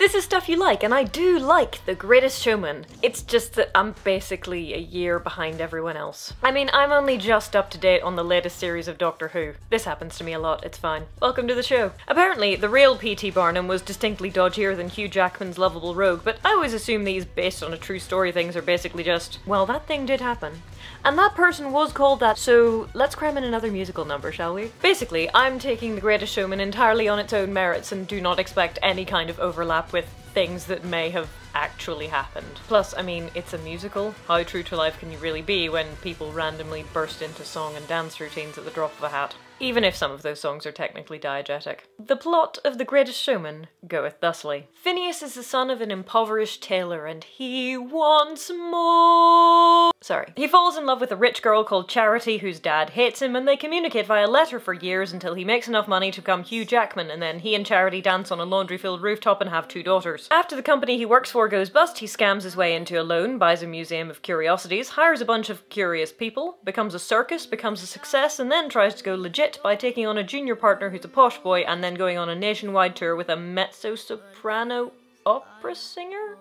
This is stuff you like, and I do like The Greatest Showman. It's just that I'm basically a year behind everyone else. I mean, I'm only just up to date on the latest series of Doctor Who. This happens to me a lot, it's fine. Welcome to the show. Apparently, the real P.T. Barnum was distinctly dodgier than Hugh Jackman's lovable rogue, but I always assume these based on a true story things are basically just, well, that thing did happen. And that person was called that, so let's cram in another musical number, shall we? Basically, I'm taking The Greatest Showman entirely on its own merits and do not expect any kind of overlap with things that may have actually happened. Plus, I mean, it's a musical. How true to life can you really be when people randomly burst into song and dance routines at the drop of a hat? Even if some of those songs are technically diegetic. The plot of The Greatest Showman goeth thusly. Phineas is the son of an impoverished tailor and he wants more. Sorry. He falls in love with a rich girl called Charity whose dad hates him, and they communicate via letter for years until he makes enough money to become Hugh Jackman, and then he and Charity dance on a laundry-filled rooftop and have 2 daughters. After the company he works for goes bust, he scams his way into a loan, buys a museum of curiosities, hires a bunch of curious people, becomes a circus, becomes a success, and then tries to go legit by taking on a junior partner who's a posh boy and then going on a nationwide tour with a mezzo-soprano opera singer?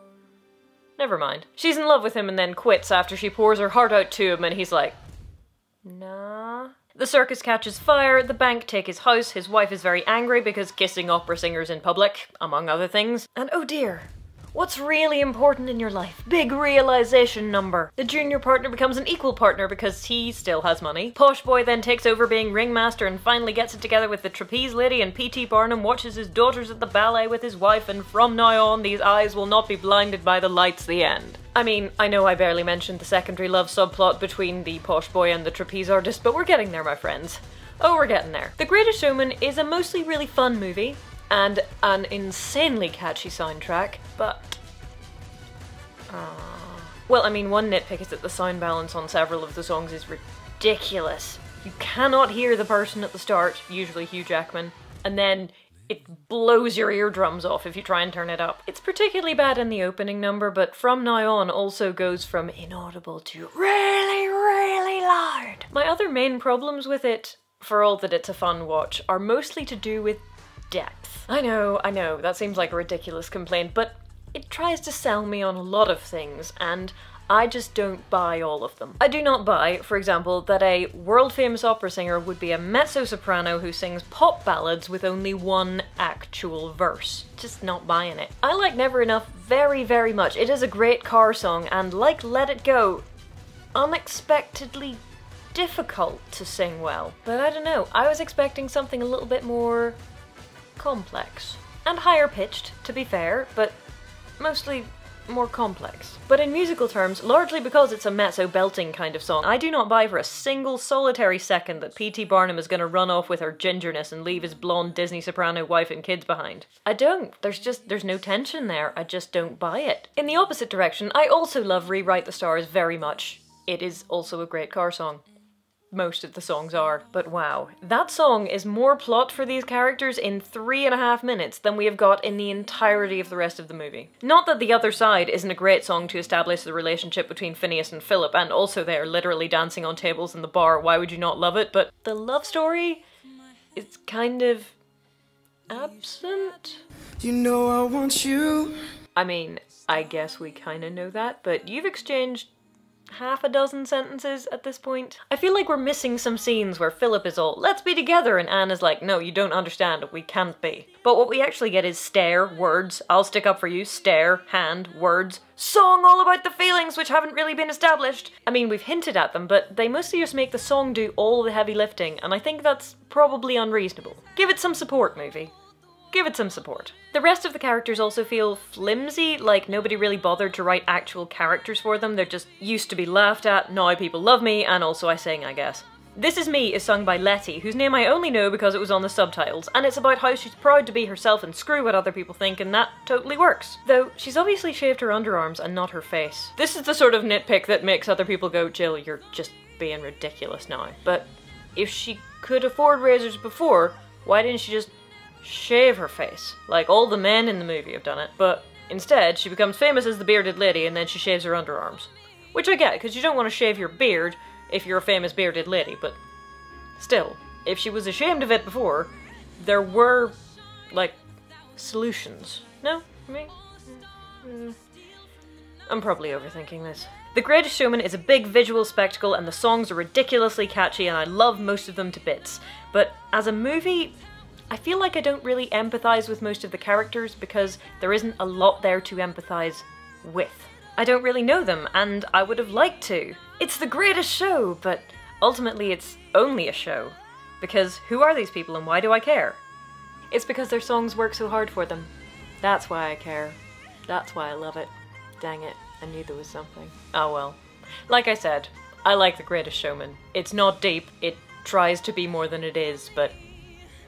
Never mind. She's in love with him and then quits after she pours her heart out to him and he's like, nah. The circus catches fire, the bank take his house, his wife is very angry because kissing opera singers in public, among other things. And oh dear, what's really important in your life? Big realization number. The junior partner becomes an equal partner because he still has money. Posh boy then takes over being ringmaster and finally gets it together with the trapeze lady, and P.T. Barnum watches his daughters at the ballet with his wife, and from now on these eyes will not be blinded by the lights. The end. I mean, I know I barely mentioned the secondary love subplot between the posh boy and the trapeze artist, but we're getting there, my friends. Oh, we're getting there. The Greatest Showman is a mostly really fun movie, and an insanely catchy soundtrack, but well, I mean, one nitpick is that the sound balance on several of the songs is ridiculous. You cannot hear the person at the start, usually Hugh Jackman, and then it blows your eardrums off if you try and turn it up. It's particularly bad in the opening number, but from now on also goes from inaudible to really, really loud. My other main problems with it, for all that it's a fun watch, are mostly to do with depth. I know, that seems like a ridiculous complaint, but it tries to sell me on a lot of things, and I just don't buy all of them. I do not buy, for example, that a world-famous opera singer would be a mezzo-soprano who sings pop ballads with only one actual verse. Just not buying it. I like Never Enough very, very much. It is a great car song, and like Let It Go, unexpectedly difficult to sing well. But I don't know, I was expecting something a little bit more complex. And higher pitched, to be fair, but mostly more complex. But in musical terms, largely because it's a mezzo-belting kind of song, I do not buy for a single solitary second that P.T. Barnum is gonna run off with her gingerness and leave his blonde Disney soprano wife and kids behind. I don't. There's no tension there. I just don't buy it. In the opposite direction, I also love Rewrite the Stars very much. It is also a great car song. Most of the songs are. But wow, that song is more plot for these characters in 3.5 minutes than we have got in the entirety of the rest of the movie. Not that The Other Side isn't a great song to establish the relationship between Phineas and Philip, and also they're literally dancing on tables in the bar, why would you not love it? But the love story is kind of absent. You know I want you. I mean, I guess we kinda know that, but you've exchanged half a dozen sentences at this point. I feel like we're missing some scenes where Philip is all, let's be together, and Anne is like, no, you don't understand, we can't be. But what we actually get is stare, words, I'll stick up for you, stare, hand, words, song all about the feelings which haven't really been established. I mean, we've hinted at them, but they mostly just make the song do all the heavy lifting, and I think that's probably unreasonable. Give it some support, movie. Give it some support. The rest of the characters also feel flimsy, like nobody really bothered to write actual characters for them. They're just used to be laughed at, now people love me, and also I sing, I guess. This Is Me is sung by Letty, whose name I only know because it was on the subtitles, and it's about how she's proud to be herself and screw what other people think, and that totally works. Though, she's obviously shaved her underarms and not her face. This is the sort of nitpick that makes other people go, Jill, you're just being ridiculous now. But if she could afford razors before, why didn't she just shave her face? Like all the men in the movie have done it. But instead, she becomes famous as the bearded lady and then she shaves her underarms. Which I get, because you don't want to shave your beard if you're a famous bearded lady, but still, if she was ashamed of it before, there were, like, solutions. No? Me? I'm probably overthinking this. The Greatest Showman is a big visual spectacle and the songs are ridiculously catchy and I love most of them to bits. But as a movie, I feel like I don't really empathize with most of the characters because there isn't a lot there to empathize with. I don't really know them and I would have liked to. It's the greatest show, but ultimately it's only a show. Because who are these people and why do I care? It's because their songs work so hard for them. That's why I care. That's why I love it. Dang it, I knew there was something. Oh well. Like I said, I like The Greatest Showman. It's not deep, it tries to be more than it is, but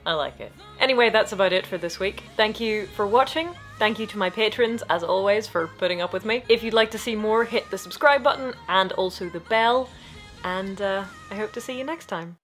I like it. Anyway, that's about it for this week. Thank you for watching. Thank you to my patrons, as always, for putting up with me. If you'd like to see more, hit the subscribe button and also the bell. And I hope to see you next time.